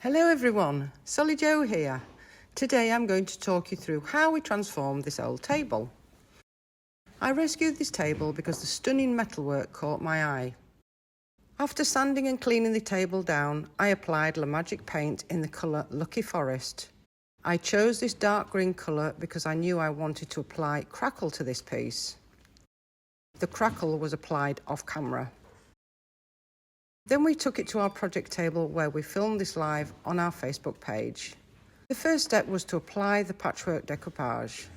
Hello everyone, Solly Joe here. Today I'm going to talk you through how we transformed this old table. I rescued this table because the stunning metalwork caught my eye. After sanding and cleaning the table down, I applied La Magic paint in the colour Lucky Forest. I chose this dark green colour because I knew I wanted to apply Crackle to this piece. The Crackle was applied off camera. Then we took it to our project table where we filmed this live on our Facebook page. The first step was to apply the Patchwork decoupage.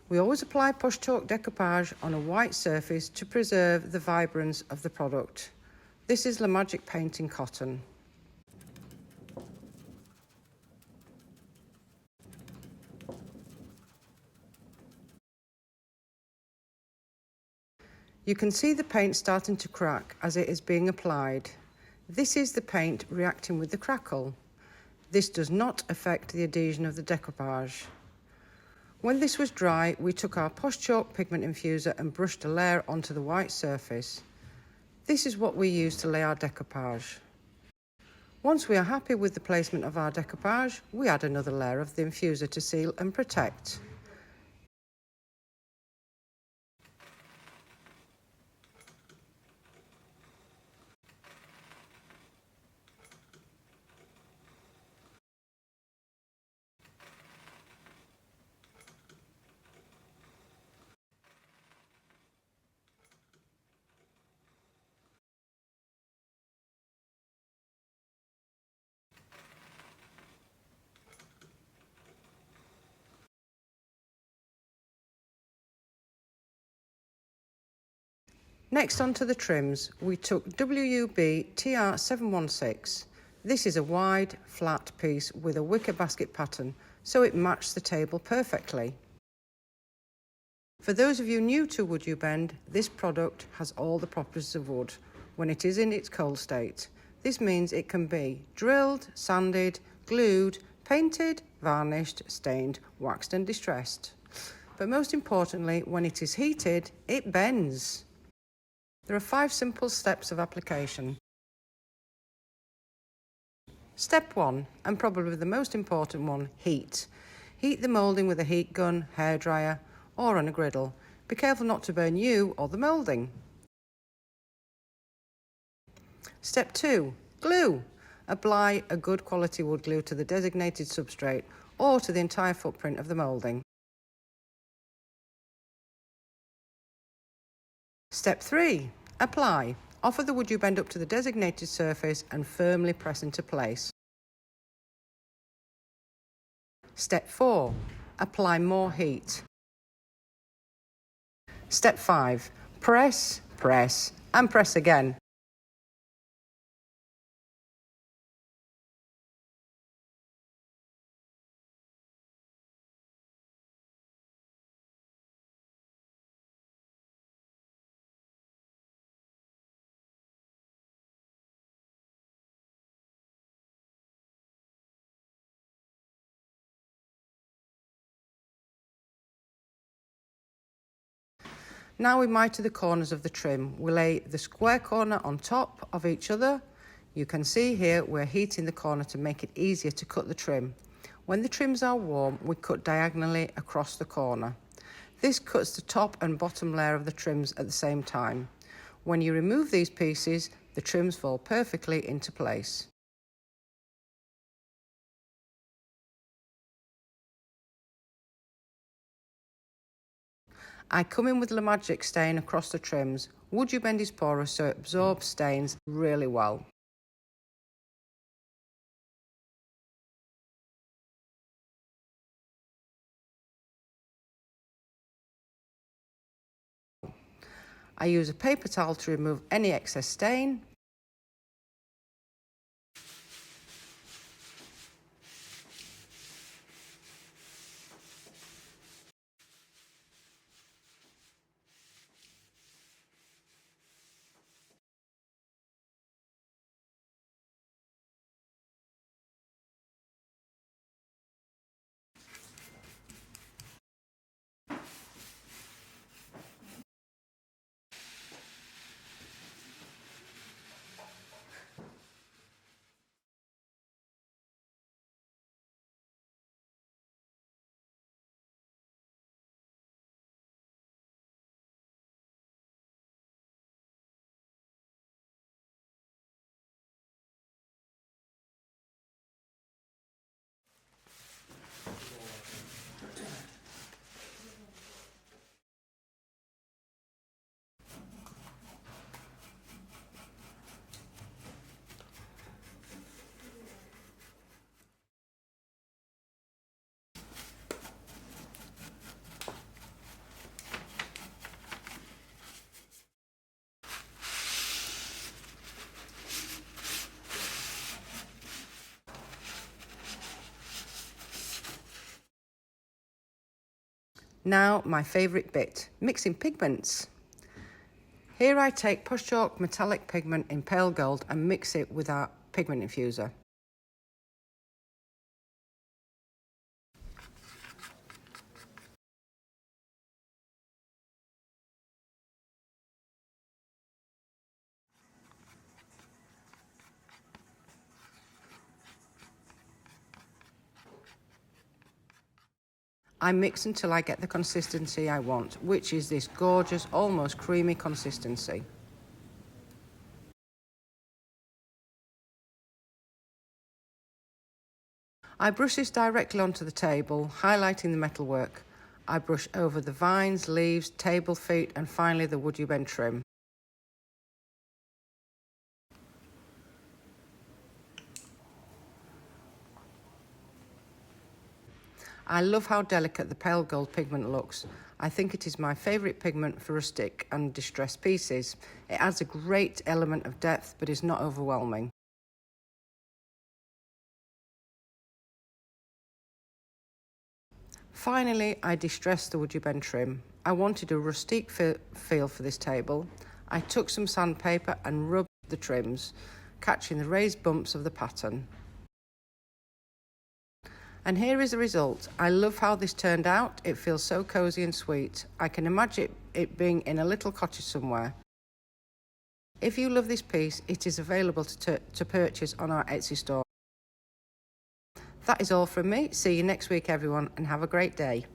We always apply Posh decoupage on a white surface to preserve the vibrance of the product. This is La Magic paint in cotton. You can see the paint starting to crack as it is being applied. This is the paint reacting with the Crackle. This does not affect the adhesion of the decoupage. When this was dry, we took our Posh Chalk pigment infuser and brushed a layer onto the white surface. This is what we use to lay our decoupage. Once we are happy with the placement of our decoupage, we add another layer of the infuser to seal and protect. Next onto the trims, we took WoodUbend TR716. This is a wide, flat piece with a wicker basket pattern, so it matched the table perfectly. For those of you new to WoodUbend, this product has all the properties of wood when it is in its cold state. This means it can be drilled, sanded, glued, painted, varnished, stained, waxed and distressed. But most importantly, when it is heated, it bends. There are 5 simple steps of application. Step 1, and probably the most important one, heat. Heat the moulding with a heat gun, hairdryer, or on a griddle. Be careful not to burn you or the moulding. Step 2, glue. Apply a good quality wood glue to the designated substrate or to the entire footprint of the moulding. Step 3, apply. Offer the WoodUbend up to the designated surface and firmly press into place. Step 4, apply more heat. Step 5, press, press, and press again. Now we miter the corners of the trim. We lay the square corner on top of each other. You can see here we're heating the corner to make it easier to cut the trim. When the trims are warm, we cut diagonally across the corner. This cuts the top and bottom layer of the trims at the same time. When you remove these pieces, the trims fall perfectly into place. I come in with La Magic stain across the trims. WoodUbend is porous, so it absorbs stains really well. I use a paper towel to remove any excess stain. Now my favourite bit, mixing pigments. Here I take Patchwork metallic pigment in pale gold and mix it with our pigment infuser. I mix until I get the consistency I want, which is this gorgeous, almost creamy consistency. I brush this directly onto the table, highlighting the metalwork. I brush over the vines, leaves, table feet, and finally the WoodUbend trim. I love how delicate the pale gold pigment looks. I think it is my favourite pigment for rustic and distressed pieces. It adds a great element of depth but is not overwhelming. Finally, I distressed the WoodUbend trim. I wanted a rustic feel for this table. I took some sandpaper and rubbed the trims, catching the raised bumps of the pattern. And here is the result. I love how this turned out. It feels so cosy and sweet. I can imagine it being in a little cottage somewhere. If you love this piece, it is available to purchase on our Etsy store. That is all from me. See you next week, everyone, and have a great day.